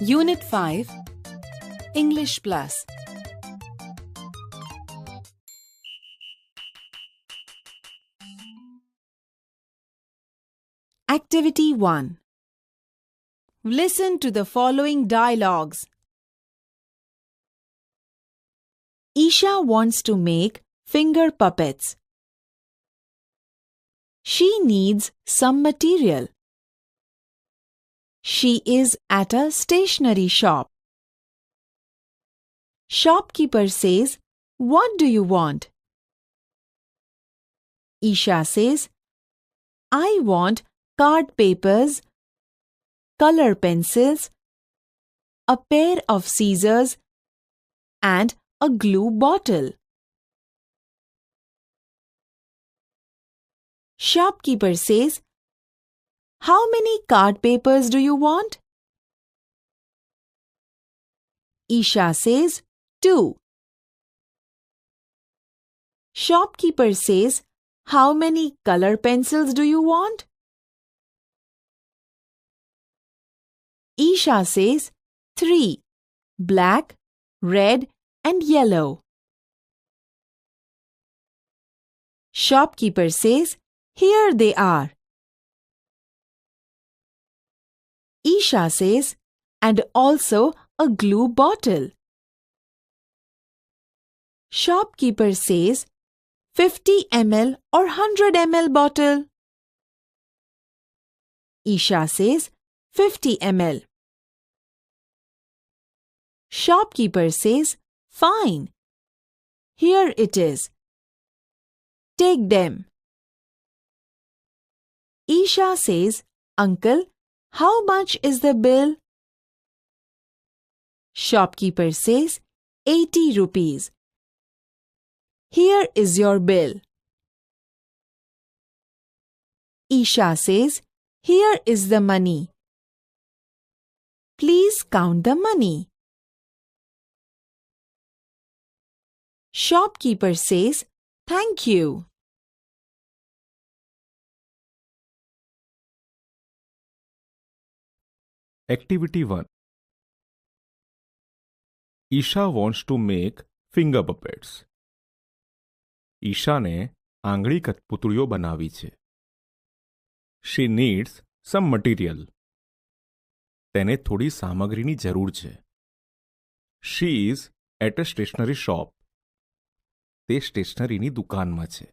Unit 5 English Plus. Activity 1. Listen to the following dialogues. Isha wants to make finger puppets. She needs some material. She is at a stationery shop. Shopkeeper says, "What do you want?" Isha says, "I want card papers, color pencils, a pair of scissors, and a glue bottle." Shopkeeper says, "How many card papers do you want?" Isha says, 2. Shopkeeper says, "How many color pencils do you want?" Isha says, 3. Black, red, and yellow. Shopkeeper says, "Here they are." Isha says, "And also a glue bottle." Shopkeeper says, 50 ml or 100 ml bottle. Isha says, 50 ml. Shopkeeper says, "Fine. Here it is. Take them." Isha says, "Uncle, how much is the bill?" Shopkeeper says, 80 rupees. "Here is your bill." Isha says, "Here is the money. Please count the money." Shopkeeper says, "Thank you." Activity 1. Isha wants to make finger puppets. ઈશાને આંગળી કઠપૂતળીઓ બનાવી છે. She needs some material. તેને થોડી સામગ્રીની જરૂર છે. She is at a stationery shop. તે સ્ટેશનરીની દુકાનમાં છે.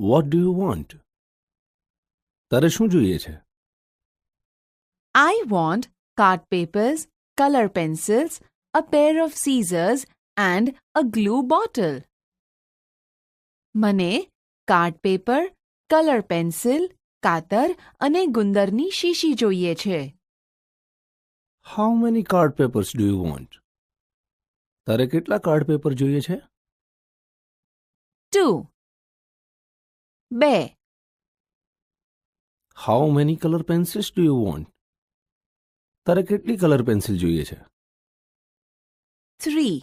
What do you want? તારે શું જોઈએ છે? I want card papers, color pencils, a pair of scissors and a glue bottle. મને કાર્ડ પેપર, કલર પેન્સિલ, કાતર અને ગુંદરની શીશી જોઈએ છે. How many card papers do you want? તારે કેટલા કાર્ડ પેપર જોઈએ છે? 2. 2. How many color pencils do you want? તારે કેટલી કલર પેન્સિલ જોઈએ છે? 3.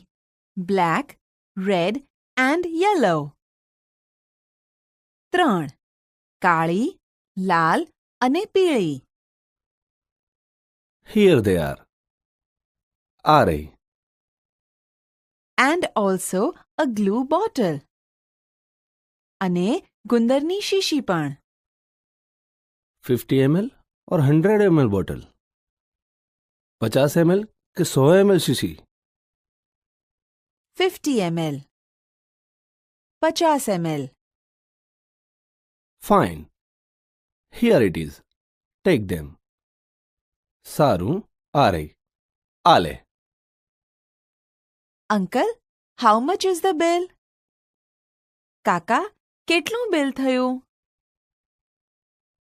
Black, red and yellow. 3. કાળી, લાલ અને પીળી. Here they are. આ રહી. And also a glue bottle. અને ગુંદરની શીશી પણ. 50 ml और 100 ml બોટલ. 50 ml કે 100 ml શીશી? 50 ml. 50 ml. Fine. Here it is. Take them. સારું, આ રહી. આ લે. Uncle, how much is the bill? કાકા, કેટલું બિલ થયું?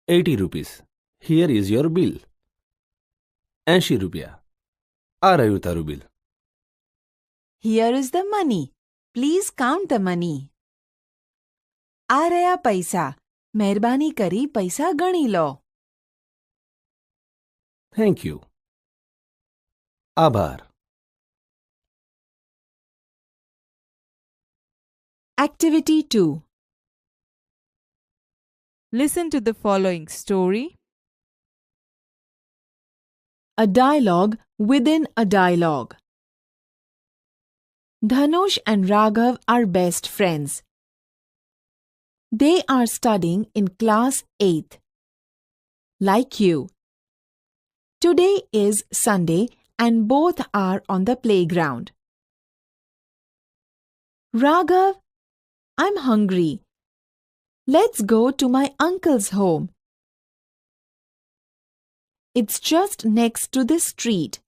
80 rupees. Here is your bill. 80 રૂપિયા. આ રહ્યું તારું bill. Here is the money. Please count the money. આ રહ્યા પૈસા. મહેરબાની કરી પૈસા ગણી લો. Thank you. આભાર. Activity 2. Listen to the following story a dialogue within a dialogue. Dhanush and Raghav are best friends. They are studying in class 8th. Like you. Today is Sunday and both are on the playground. Raghav, I'm hungry. Let's go to my uncle's home. It's just next to the street,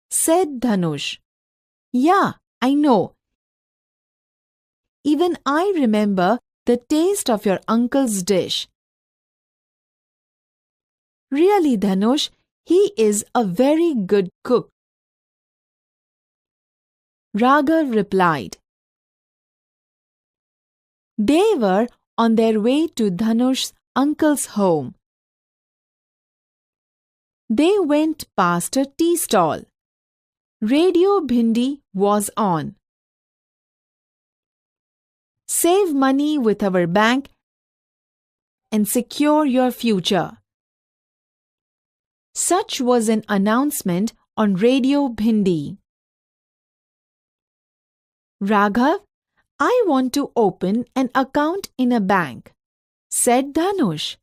said Dhanush. Yeah, I know. Even I remember the taste of your uncle's dish. Really, Dhanush, he is a very good cook. Raghav replied. They were on their way to Dhanush's uncle's home. They went past a tea stall. Radio Bhindi was on. Save money with our bank and secure your future. Such was an announcement on Radio Bhindi. Raghav, I want to open an account in a bank, said Dhanush.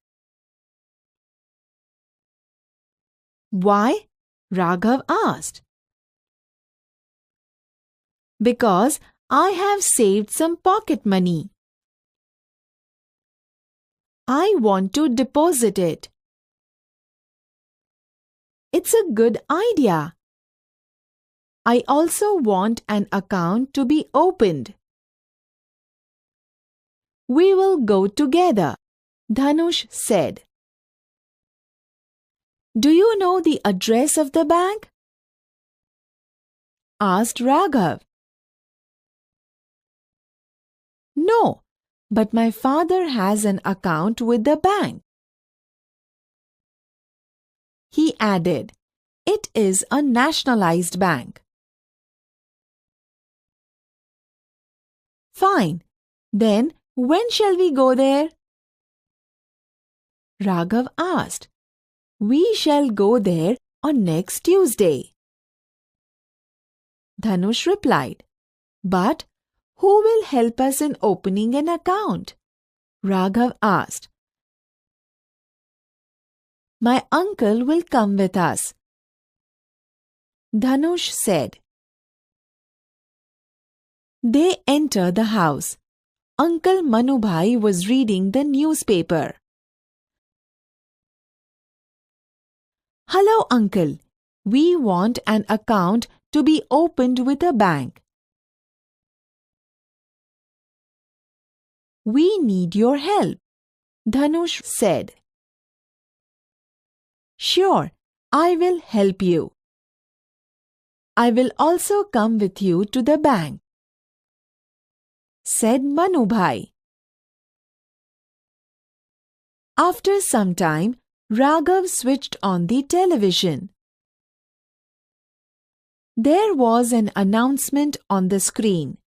Why? Raghav asked. Because I have saved some pocket money. I want to deposit it. It's a good idea. I also want an account to be opened. We will go together, Dhanush said. Do you know the address of the bank? Asked Raghav. No, but my father has an account with the bank. He added, it is a nationalized bank. Fine. Then when shall we go there? Raghav asked. We shall go there on next Tuesday. Dhanush replied. But who will help us in opening an account? Raghav asked. My uncle will come with us. Dhanush said. They entered the house. Uncle Manubhai was reading the newspaper. Hello, Uncle. We want an account to be opened with a bank. We need your help, Dhanush said. Sure, I will help you. I will also come with you to the bank, said Manubhai. After some time, Raghav switched on the television. There was an announcement on the screen.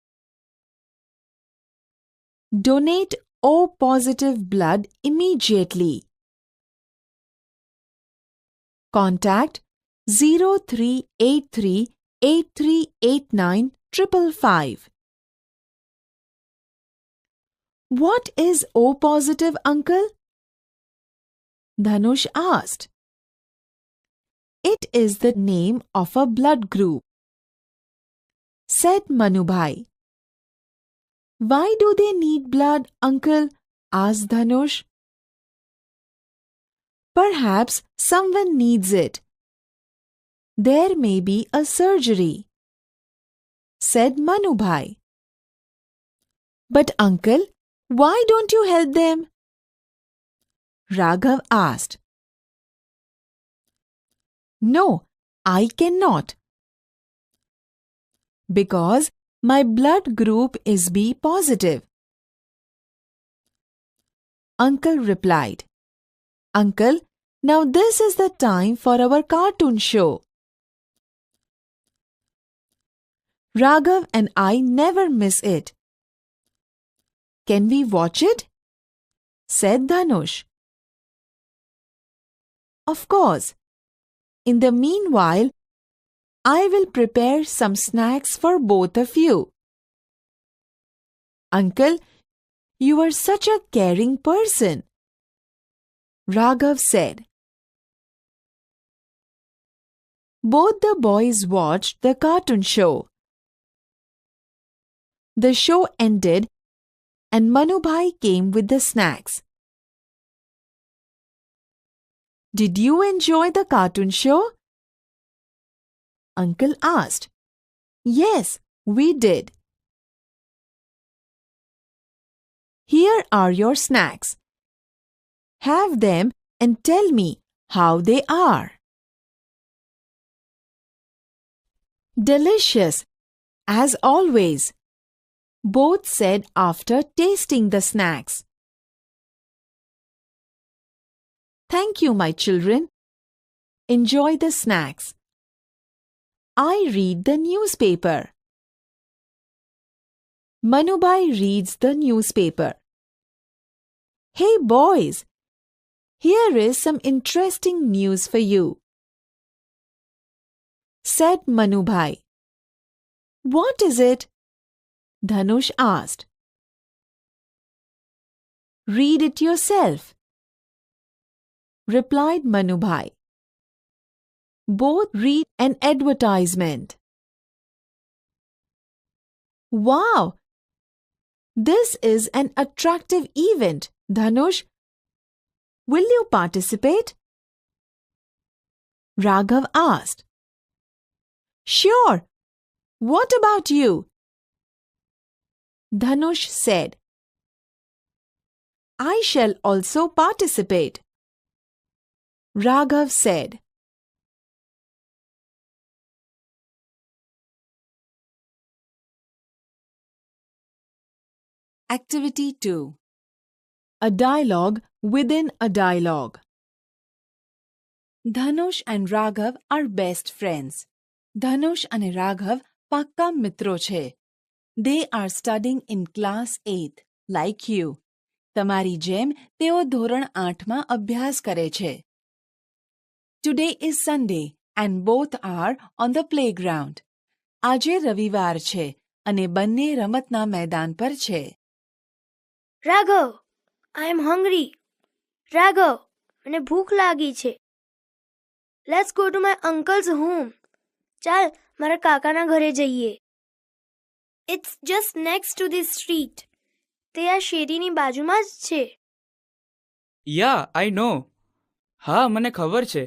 Donate O positive blood immediately. Contact 0383 8389 555. What is O positive, uncle? Dhanush asked. It is the name of a blood group, said Manubhai. Why do they need blood, uncle? Asked Dhanush. Perhaps someone needs it. There may be a surgery, said Manubhai. But uncle, why don't you help them? Raghav asked. No, I cannot. Because my blood group is B positive. Uncle replied. Uncle, now this is the time for our cartoon show. Raghav and I never miss it. Can we watch it? Said Dhanush. Of course. In the meanwhile, I will prepare some snacks for both of you. Uncle, you are such a caring person, Raghav said. Both the boys watched the cartoon show. The show ended and Manubhai came with the snacks. Did you enjoy the cartoon show? Uncle asked. Yes, we did. Here are your snacks. Have them and tell me how they are. Delicious, as always, both said after tasting the snacks. Thank you, my children. Enjoy the snacks. I read the newspaper. Manubhai reads the newspaper. Hey boys, here is some interesting news for you, said Manubhai. What is it? Dhanush asked. Read it yourself, replied Manubhai. Both read an advertisement. Wow! This is an attractive event, Dhanush. Will you participate? Raghav asked. Sure. What about you? Dhanush said. I shall also participate. Raghav said. Activity 2. A dialogue within a dialogue. Dhanush and Raghav are best friends. Dhanush અને Raghav પાક્કા મિત્રો છે. They are studying in class 8, like you. તમારી જેમ તેઓ ધોરણ 8માં અભ્યાસ કરે છે. Today is Sunday and both are on the playground. આજે રવિવાર છે અને બંને રમતના મેદાન પર છે. Raghav, I am hungry. Raghav, મને ભૂખ લાગી છે. Let's go to my uncle's home. ચાલ, મારા કાકાના ઘરે જઈએ. It's just next to this street. તે આ શેરીની બાજુમાં જ છે. Yeah, I know. હા, મને ખબર છે.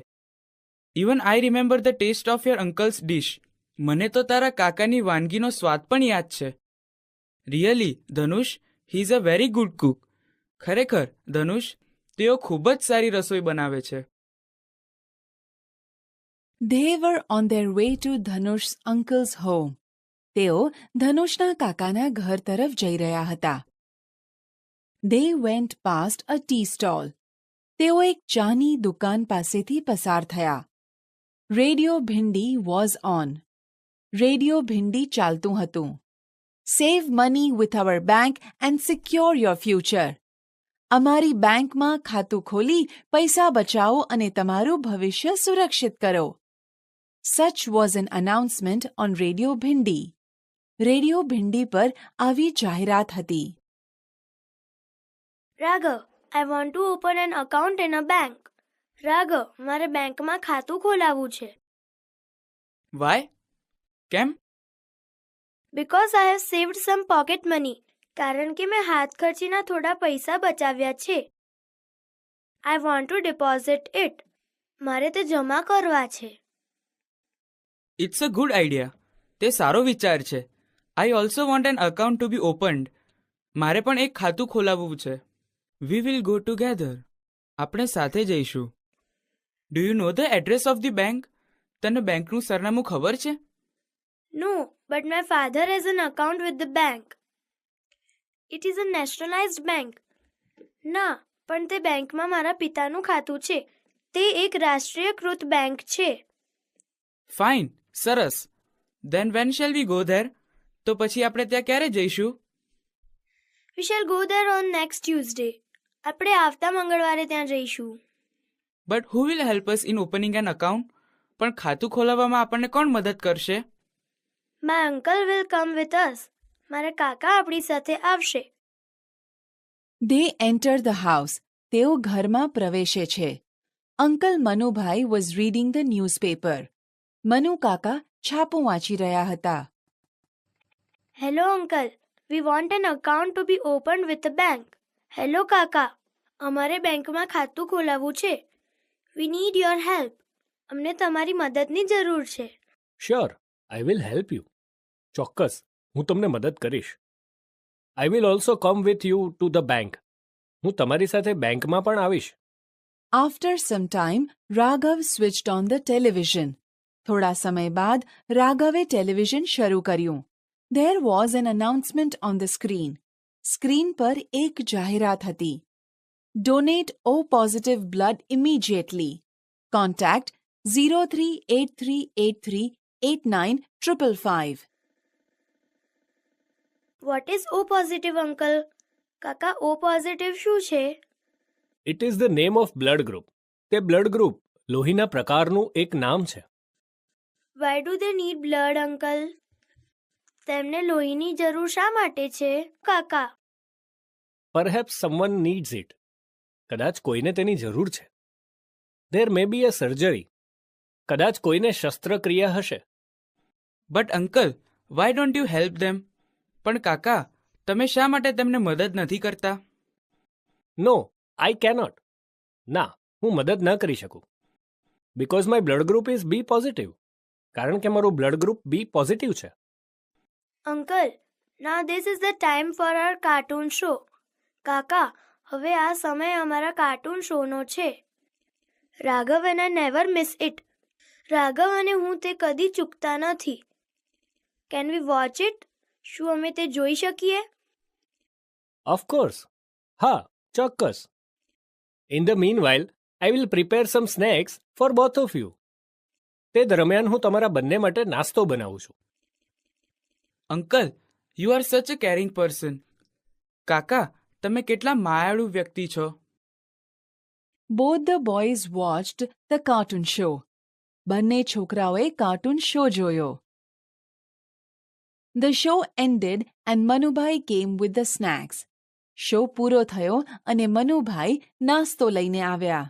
Even I remember the taste of your uncle's dish. મને તો તારા કાકાની વાનગીનો સ્વાદ પણ યાદ છે. Really, Dhanush, he is a very good cook. ખરેખર, ધનુષ, તેઓ ખૂબ જ સારી રસોઈ બનાવે છે. They were on their way to Dhanush's uncle's home. તેઓ ધનુષના કાકાના ઘર તરફ જઈ રહ્યા હતા. They went past a tea stall. તેઓ એક ચાની દુકાન પાસેથી પસાર થયા. Radio Bhindi was on. Radio Bhindi ચાલતું હતું. Save money with our bank and secure your future. અમારી બેંકમાં ખાતું ખોલી પૈસા બચાવો અને તમારું ભવિષ્ય સુરક્ષિત કરો. Such was an announcement on Radio Bhindi. Radio Bhindi પર આવી જાહેરાત હતી. Raghav, I want to open an account in a bank. Raghav, મારે બેંકમાં ખાતું ખોલાવવું છે. Why? કેમ? Because I have saved some pocket money. કારણ કે મેં હાથ ખર્ચીના થોડા પૈસા બચાવ્યા છે. I want to deposit it. મારે તે જમા કરવા છે. It's a good idea. તે સારો વિચાર છે. I also want an account to be opened. મારે પણ એક ખાતું ખોલાવવું છે. We will go together. આપણે સાથે જઈશું. Do you know the address of the bank? તને બેંકનું સરનામું ખબર છે? No, but my father has an account with the bank. It is a nationalized bank. ના, પણ તે બેંકમાં મારા પિતાનું ખાતું છે. તે એક રાષ્ટ્રીયકૃત બેંક છે. Fine, સરસ. Then when shall we go there? તો પછી આપણે ત્યાં ક્યારે જઈશું? We shall go there on next Tuesday. આપણે આવતા મંગળવારે ત્યાં જઈશું. But who will help us in opening an account? પણ ખાતું ખોલાવવામાં આપણને કોણ મદદ કરશે? My uncle will come with us. મારા કાકા આપણી સાથે આવશે. They enter the house. તેઓ ઘરમાં પ્રવેશે છે. Uncle Manubhai was reading the newspaper. Manu કાકા છાપું વાંચી રહ્યા હતા. Hello uncle. We want an account to be opened with the bank. Hello કાકા. અમારે બેંકમાં ખાતું ખોલાવવું છે. We need your help. અમને તમારી મદદની જરૂર છે. Sure, I will help you. ચોક્કસ, હું તમને મદદ કરીશ. I will also come with you to the bank. હું તમારી સાથે બેંકમાં પણ આવીશ. After some time, Raghav switched on the television. થોડા સમય બાદ રાઘવે ટેલિવિઝન શરૂ કર્યું. There was an announcement on the screen. Screen પર એક જાહેરાત હતી. Donate O positive blood immediately. Contact 0383838955. What is O positive uncle? કાકા O positive શું છે? It is the name of blood group. તે બ્લડ ગ્રુપ લોહીના પ્રકારનું એક નામ છે. Why do they need blood uncle? તેમને લોહીની જરૂર શા માટે છે કાકા? Perhaps someone needs it. કદાચ કોઈને તેની જરૂર છે. There may be a surgery. કદાચ કોઈને શસ્ત્રક્રિયા હશે. But uncle, why don't you help them? પણ કાકા, તમે શા માટે તેમને મદદ નથી કરતા? No, I cannot. ના, હું મદદ ન કરી શકું. Because my blood group is B positive. કારણ કે મારું બ્લડ ગ્રુપ બી પોઝિટિવ છે. Uncle, now this is the time for our cartoon show. કાકા, હવે આ સમય અમારા કાર્ટૂન શોનો છે. Raghav and I never miss it. Raghav અને હું તે કદી ચૂકતા નથી. Can we watch it? શું અમે તે જોઈ શકીએ? ઓફકોર્સ. હા, ચોક્કસ. In the meanwhile I will prepare some snacks for both of you. તે દરમિયાન હું તમારા બંને માટે નાસ્તો બનાવું છું. અંકલ, યુ આર સચ અ કેરિંગ પર્સન. કાકા, તમે કેટલા માયાળુ વ્યક્તિ છો. Both the boys watched the cartoon show. બંને છોકરાઓએ કાર્ટૂન શો જોયો. The show ended and Manubai came with the snacks. શો પૂરો થયો અને મનુભાઈ નાસ્તો લઈને આવ્યા.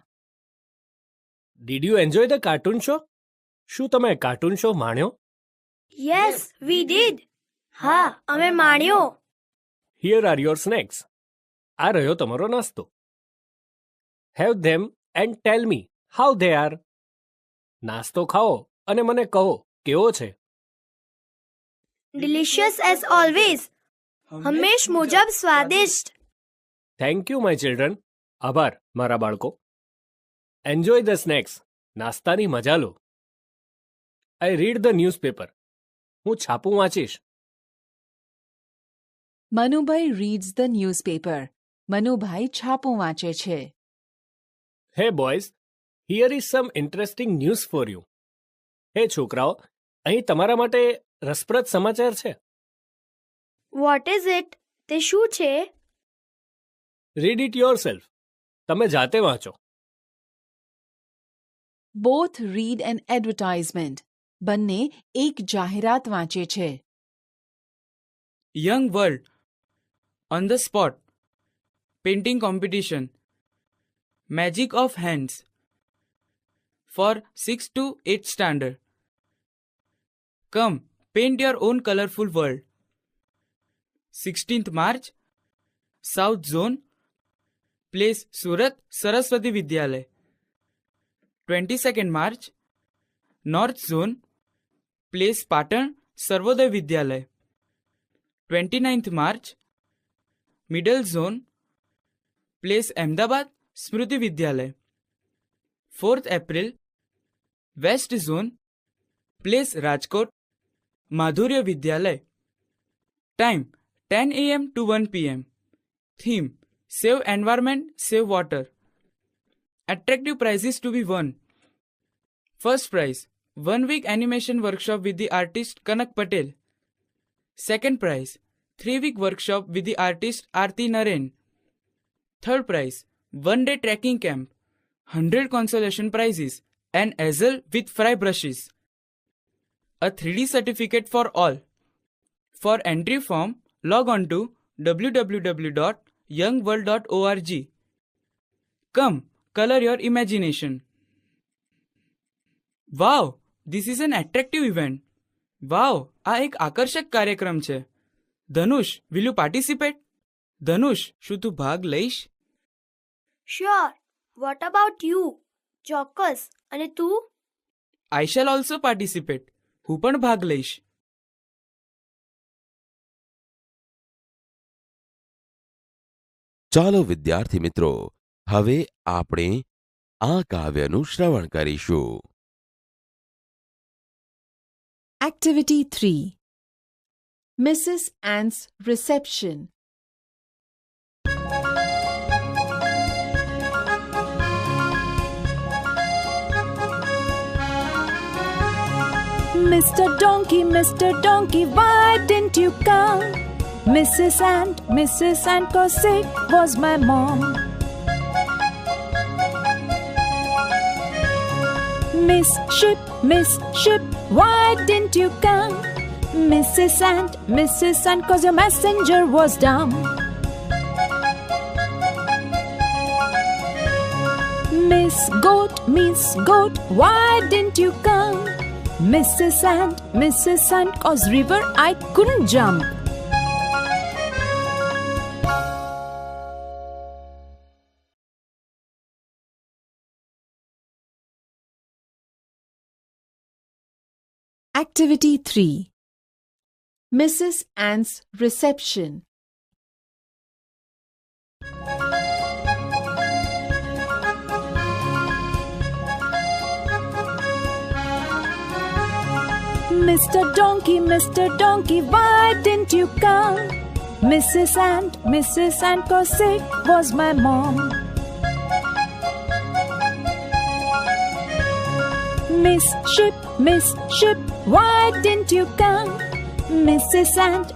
Did you enjoy the cartoon show? શું તમે કાર્ટૂન શો માણ્યો? Yes, we did. હા, અમે માણ્યો. Here are your snacks. આ રહ્યો તમારો નાસ્તો. Have them and tell me how they are. નાસ્તો ખાઓ અને મને કહો કેવો છે. Delicious as always. હંમેશ મુજબ સ્વાદિષ્ટ. Thank you my children. આભાર મારા બાળકો. Enjoy the snacks. નાસ્તાની મજા લો. I read the newspaper. હું છાપું વાંચીશ. Manubhai reads the newspaper. Manubhai છાપું વાંચે છે. હે boys, here is sum interesting news for you. હે છોકરાઓ, અહીં તમારા માટે રસપ્રદ સમાચાર છે. What is it? તે શું છે? Read it your self. તમે જાતે વાંચો. Both read an advertisement. બંને એક જાહેરાત વાંચે છે. Young world, on the spot, painting competition, magic of hands for 6 to 8 standard. Come, paint your own colourful world. 16th March, south zone, place Surat Saraswati Vidyalaya. 22nd March, north zone, place Patan Sarvodaya Vidyalaya. 29th March, middle zone, place Ahmedabad Smriti Vidyalaya. 4th April, west zone, place Rajkot Madhurya Vidyalaya. Time 10 AM to 1 PM. Theme save environment, save water. Attractive prizes to be won. First prize, 1 week animation workshop with the artist Kanak Patel. Second prize, 3-week workshop with the artist Aarti Naren. Third prize, 1-day trekking camp. 100 consolation prizes. an easel with fry brushes, a 3D certificate for all. For entry form, log on to www.youngworld.org. Come, color your imagination. Wow, this is an attractive event. Wow, આ એક આકર્ષક કાર્યક્રમ છે. ધનુષ, will you participate? ધનુષ, શું તું ભાગ લઈશ? Sure. What about you? ચોક્કસ. અને તું? I shall also participate. હું પણ ભાગ લઈશ. ચાલો વિદ્યાર્થી મિત્રો, હવે આપણે આ કાવ્યનું શ્રવણ કરીશું. Activity 3. Mrs. Ant's reception. Mr. Donkey, why didn't you come? Mrs. Ant, 'cause sick was my mom. Miss Ship, why didn't you come? Mrs. Ant, 'cause your messenger was dumb. Miss Goat, why didn't you come? Mrs. Ant, 'cause river I couldn't jump. Activity 3. Mrs. Ant's reception. Mr. Donkey, why didn't you come? Mrs. Ant, 'cause sick was my mom. Miss Ship, why didn't you come? Mrs. Ant,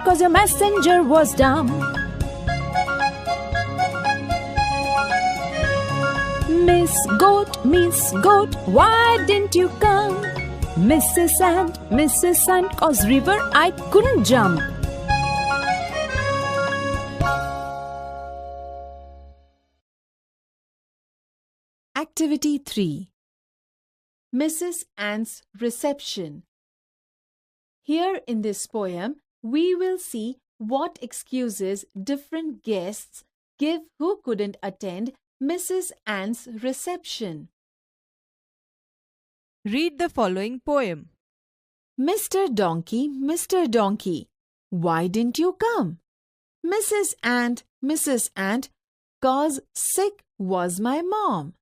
'cause your messenger was dumb. Miss Goat, why didn't you come? Mrs. Ant, 'cause river I couldn't jump. Activity 3. Mrs. Ant's reception. Here in this poem, we will see what excuses different guests give who couldn't attend Mrs. Ant's reception. Read the following poem. Mr. Donkey, why didn't you come? Mrs. Ant, 'cause sick was my mom.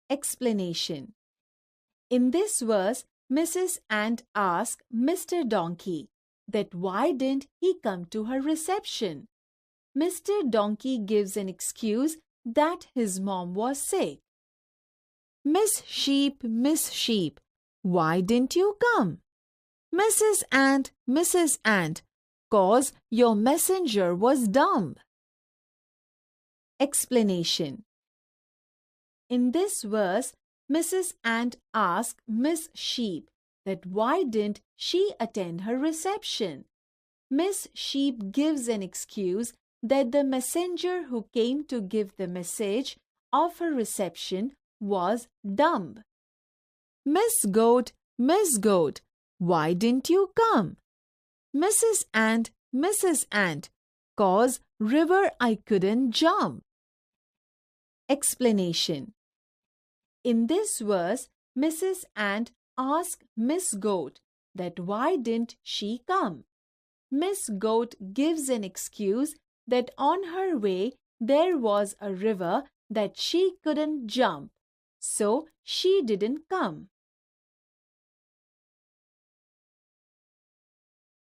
Explanation. In this verse, Mrs. Ant asked Mr. Donkey that why didn't he come to her reception. Mr. Donkey gives an excuse that his mom was sick. Miss Sheep, why didn't you come? Mrs. Ant, 'cause your messenger was dumb. Explanation. In this verse, Mrs. Ant asked Miss Sheep that why didn't she attend her reception. Miss Sheep gives an excuse that the messenger who came to give the message of her reception was dumb. Miss Goat, why didn't you come? Mrs. Ant, 'cause river I couldn't jump. Explanation. In this verse, Mrs. Ant asked Miss Goat that why didn't she come. Miss Goat gives an excuse that on her way there was a river that she couldn't jump, so she didn't come.